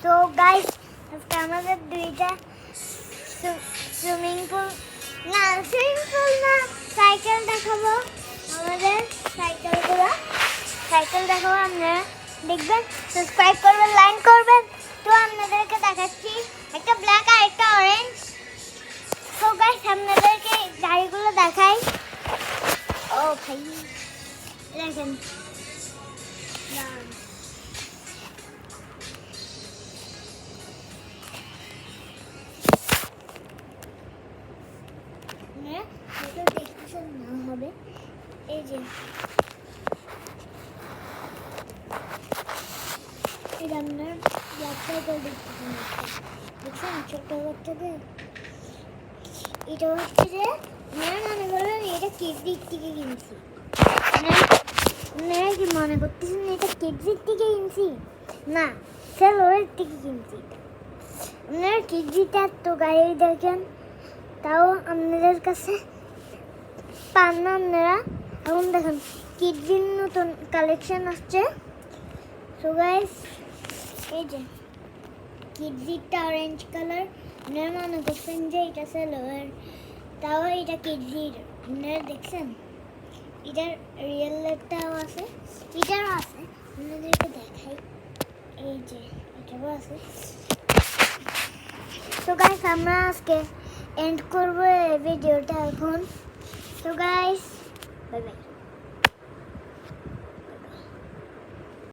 So guys আজকে আমাদের দুইটা সুইমিং পুল না সাইকেল দেখাবো। আমাদের সাইকেল দেখাবো, আপনারা দেখবেন, সাবস্ক্রাইব করবেন, লাইক করবেন। তো আপনাদেরকে দেখাচ্ছি একটা ব্ল্যাক আর একটা অরেঞ্জ। সো গাইস আপনাদেরকে গাড়িগুলো দেখাই। ও ভাই দেখেন, দেখতেছেন না হবে এই যে এটা আপনার ব্ল্যাক সাইকেল দেখতেছেন, দেখছেন ছোট বাচ্চাদের। এটা হচ্ছে যে আপনারা মনে করবেন এটা কিডসির থেকে কিনছি, আপনারা কি মনে করতেছেন এটা কিডসির থেকে কিনছি? না, সেলোরের থেকে কিনছি। আপনারা কিডসিটা তো গাড়ি দেখেন, তাও আপনাদের কাছে পান না আপনারা। এখন দেখেন কিডসির নতুন কালেকশন আসছে। সো গাইস এই যে কিডসিটা অরেঞ্জ কালার, আপনারা মনে করছেন যে এটা সেলোয়ার, তাও এটা কিডসির। আপনারা দেখছেন এটার রিয়েলটাও আছে, এটারও আছে, আপনাদেরকে দেখাই। এই যে এটারও আছে। তো গাইস আমরা আজকে এন্ড করবো এই ভিডিওটা এখন। তো গাইস বাই বাই।